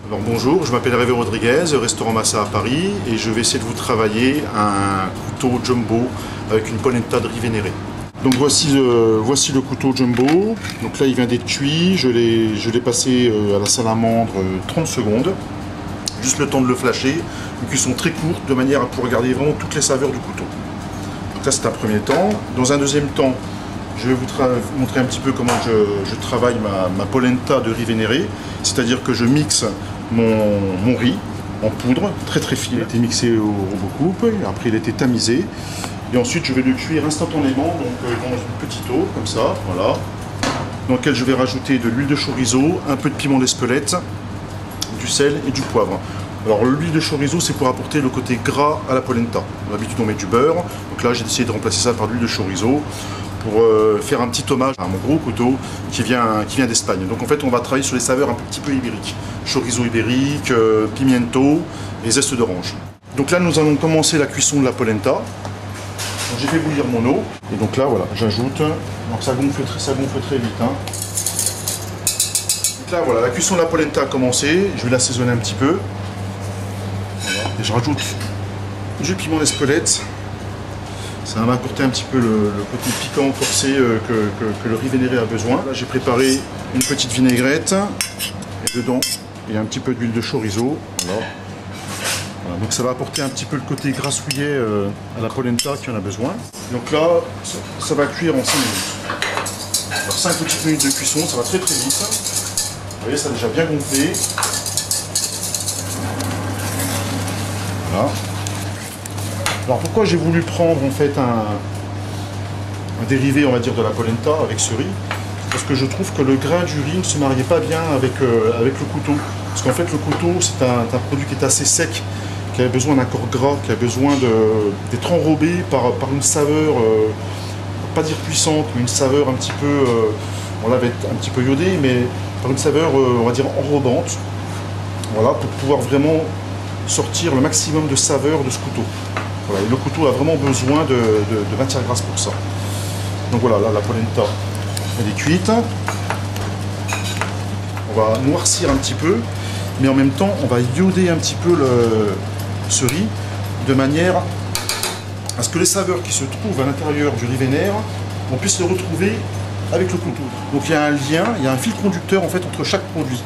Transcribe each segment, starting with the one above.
Alors bonjour, je m'appelle Hervé Rodriguez, restaurant Massa à Paris, et je vais essayer de vous travailler un couteau jumbo avec une polenta de riz vénéré. Donc voici le couteau jumbo. Donc là il vient d'être cuit, je l'ai passé à la salamandre 30 secondes, juste le temps de le flasher, une cuisson très courte de manière à pouvoir garder vraiment toutes les saveurs du couteau. Donc ça c'est un premier temps. Dans un deuxième temps, je vais vous montrer un petit peu comment je travaille ma polenta de riz vénéré, c'est-à-dire que je mixe mon riz en poudre, très fine. Il a été mixé au robot coupe, après il a été tamisé, et ensuite je vais le cuire instantanément dans une petite eau, comme ça, voilà, dans laquelle je vais rajouter de l'huile de chorizo, un peu de piment d'Espelette, du sel et du poivre. Alors l'huile de chorizo c'est pour apporter le côté gras à la polenta. D'habitude on met du beurre, donc là j'ai décidé de remplacer ça par de l'huile de chorizo, pour faire un petit hommage à mon gros couteau qui vient d'Espagne. Donc en fait on va travailler sur les saveurs un petit peu ibériques. Chorizo ibérique, pimiento et zeste d'orange. Donc là nous allons commencer la cuisson de la polenta. J'ai fait bouillir mon eau. Et donc là voilà, j'ajoute. Donc ça gonfle très vite. Hein. Donc là voilà, la cuisson de la polenta a commencé. Je vais l'assaisonner un petit peu. Voilà. Et je rajoute du piment d'Espelette. Ça va m'apporter un petit peu le côté piquant, corsé que le riz vénéré a besoin. Là, j'ai préparé une petite vinaigrette. Et dedans, il y a un petit peu d'huile de chorizo. Voilà. Voilà. Donc ça va apporter un petit peu le côté grassouillet à la polenta qui en a besoin. Donc là, ça va cuire en 5 minutes. Alors 5 petites minutes de cuisson, ça va très vite. Vous voyez, ça a déjà bien gonflé. Voilà. Alors pourquoi j'ai voulu prendre en fait un dérivé on va dire de la polenta avec ce riz? Parce que je trouve que le grain du riz ne se mariait pas bien avec le couteau. Parce qu'en fait le couteau c'est un produit qui est assez sec, qui a besoin d'un corps gras, qui a besoin d'être enrobé par une saveur, pas dire puissante, mais une saveur un petit peu, on va être un petit peu iodée, mais par une saveur on va dire enrobante. Voilà, pour pouvoir vraiment sortir le maximum de saveur de ce couteau. Voilà, et le couteau a vraiment besoin de matière grasse pour ça. Donc voilà, là la polenta elle est cuite. On va noircir un petit peu, mais en même temps on va ioder un petit peu ce riz de manière à ce que les saveurs qui se trouvent à l'intérieur du riz vénère, on puisse les retrouver avec le couteau. Donc il y a un lien, il y a un fil conducteur en fait entre chaque produit.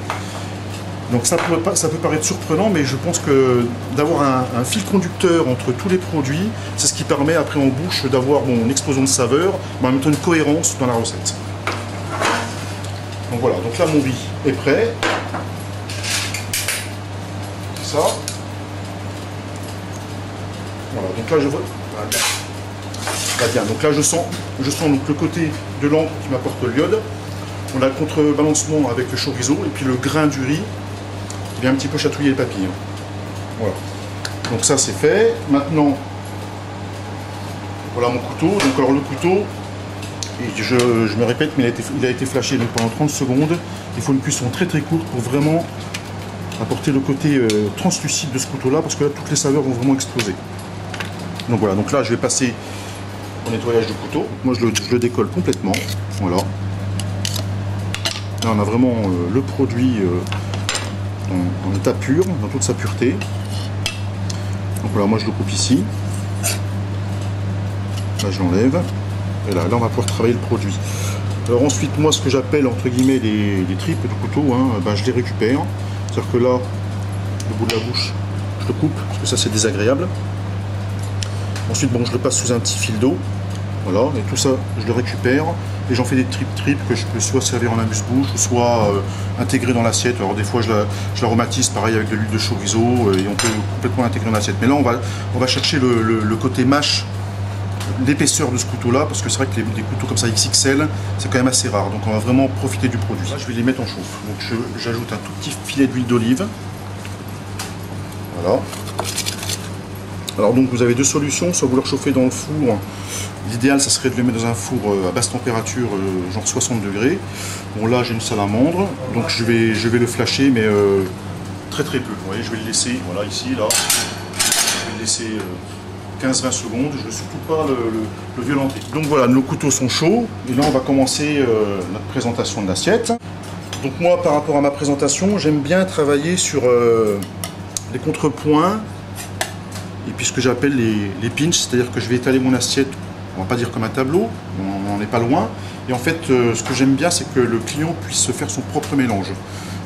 Donc ça peut paraître surprenant, mais je pense que d'avoir un fil conducteur entre tous les produits, c'est ce qui permet après en bouche d'avoir une explosion de saveur, mais en même temps une cohérence dans la recette. Donc voilà, donc là mon riz est prêt. Ça. Voilà, donc là je vois. Voilà. Bien. Donc là je sens donc le côté de l'encre qui m'apporte l'iode. On a le contrebalancement avec le chorizo et puis le grain du riz. Bien un petit peu chatouiller les papilles. Voilà. Donc ça c'est fait. Maintenant, voilà mon couteau. Donc alors le couteau, et je me répète, mais il a été flashé donc pendant 30 secondes. Il faut une cuisson très courte pour vraiment apporter le côté translucide de ce couteau-là, parce que là toutes les saveurs vont vraiment exploser. Donc voilà. Donc là je vais passer au nettoyage du couteau. Moi je le décolle complètement. Voilà. Là on a vraiment le produit. En état pur, dans toute sa pureté. Donc voilà, moi je le coupe ici. Là je l'enlève. Et là on va pouvoir travailler le produit. Alors ensuite, moi ce que j'appelle entre guillemets les tripes du couteau, hein, je les récupère. C'est-à-dire que là, le bout de la bouche, je le coupe, parce que ça c'est désagréable. Ensuite, bon, je le passe sous un petit fil d'eau. Voilà, et tout ça, je le récupère. Et j'en fais des tripes que je peux soit servir en amuse-bouche, soit intégrer dans l'assiette. Alors des fois je la rematisse pareil avec de l'huile de chorizo et on peut complètement l'intégrer dans l'assiette. Mais là on va chercher le côté mâche, l'épaisseur de ce couteau là, parce que c'est vrai que des couteaux comme ça XXL, c'est quand même assez rare. Donc on va vraiment profiter du produit. Là je vais les mettre en chauffe. Donc j'ajoute un tout petit filet d'huile d'olive. Voilà. Alors donc vous avez deux solutions, soit vous le réchauffez dans le four. L'idéal, ça serait de le mettre dans un four à basse température, genre 60 degrés. Bon là j'ai une salamandre, donc je vais le flasher, mais très peu. Vous voyez, je vais le laisser, voilà ici, là. Je vais le laisser 15-20 secondes, je ne veux surtout pas le violenter. Donc voilà, nos couteaux sont chauds, et là on va commencer notre présentation de l'assiette. Donc moi, par rapport à ma présentation, j'aime bien travailler sur les contrepoints et puis ce que j'appelle les pinches, c'est-à-dire que je vais étaler mon assiette, on va pas dire comme un tableau, on n'en est pas loin. Et en fait, ce que j'aime bien, c'est que le client puisse se faire son propre mélange.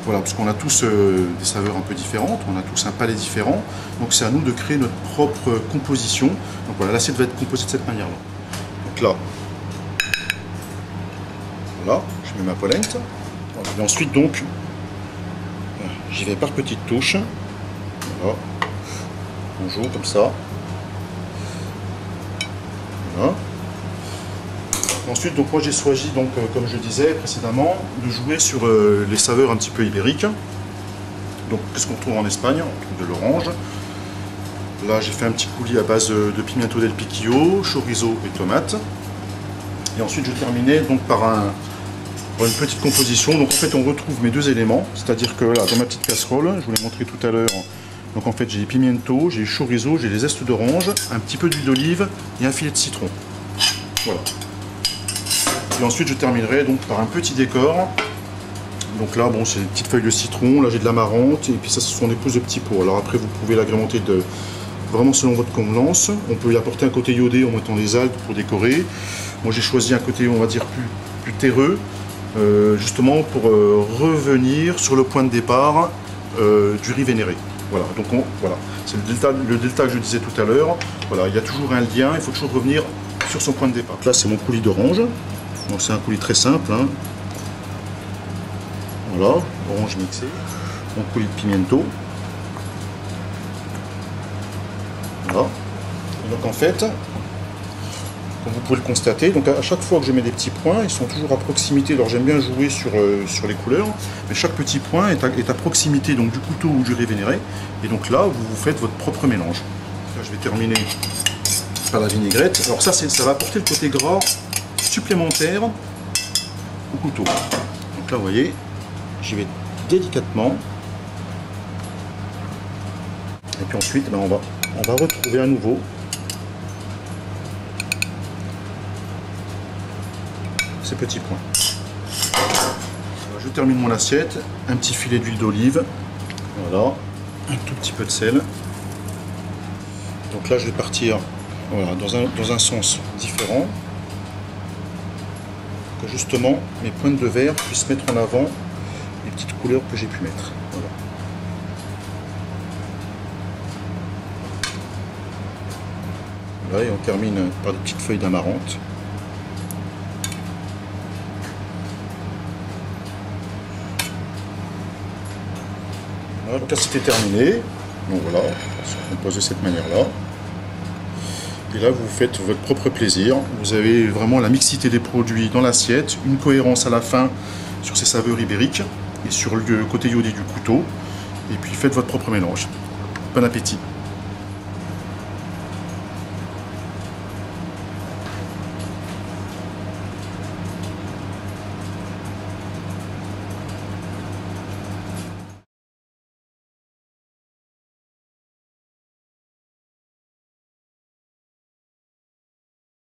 Voilà, parce qu'on a tous des saveurs un peu différentes, on a tous un palais différent, donc c'est à nous de créer notre propre composition. Donc voilà, l'assiette va être composée de cette manière-là. Donc là, voilà, je mets ma polenta. Et ensuite donc, j'y vais par petites touches. Voilà, on joue comme ça. Voilà. Ensuite, donc moi j'ai choisi, donc, comme je disais précédemment, de jouer sur les saveurs un petit peu ibériques. Donc qu'est-ce qu'on trouve en Espagne? On trouve de l'orange. Là j'ai fait un petit coulis à base de pimiento del piquillo, chorizo et tomate. Et ensuite je terminais donc par une petite composition. Donc en fait on retrouve mes deux éléments, c'est-à-dire que là dans ma petite casserole, je vous l'ai montré tout à l'heure, donc en fait j'ai les pimiento, j'ai les chorizo, j'ai les zestes d'orange, un petit peu d'huile d'olive et un filet de citron. Voilà. Et ensuite je terminerai donc par un petit décor. Donc là bon c'est des petites feuilles de citron, là j'ai de l'amarante et puis ça ce sont des pousses de petits pois. Alors après vous pouvez l'agrémenter vraiment selon votre convenance. On peut y apporter un côté iodé en mettant des algues pour décorer. Moi j'ai choisi un côté on va dire plus terreux, justement pour revenir sur le point de départ du riz vénéré. Voilà, donc voilà, c'est le delta que je disais tout à l'heure. Voilà, il y a toujours un lien, il faut toujours revenir sur son point de départ. Là c'est mon coulis d'orange. Donc c'est un coulis très simple, hein. Voilà, orange mixé, mon coulis de pimiento. Voilà. Et donc en fait, comme vous pouvez le constater, donc à chaque fois que je mets des petits points, ils sont toujours à proximité. Alors j'aime bien jouer sur les couleurs, mais chaque petit point est à proximité donc, du couteau ou du riz vénéré. Et donc là, vous faites votre propre mélange. Là, je vais terminer par la vinaigrette. Alors ça va apporter le côté gras supplémentaire au couteau. Donc là vous voyez, j'y vais délicatement. Et puis ensuite ben, on va retrouver à nouveau ces petits points. Alors, je termine mon assiette, un petit filet d'huile d'olive, voilà, un tout petit peu de sel. Donc là je vais partir voilà, dans un sens différent. Que justement mes pointes de verre puissent mettre en avant les petites couleurs que j'ai pu mettre. Voilà. Voilà, et on termine par des petites feuilles d'amarante. Voilà, donc là c'était terminé. Donc voilà, on compose de cette manière-là. Et là, vous faites votre propre plaisir. Vous avez vraiment la mixité des produits dans l'assiette, une cohérence à la fin sur ces saveurs ibériques et sur le côté iodé du couteau. Et puis faites votre propre mélange. Bon appétit!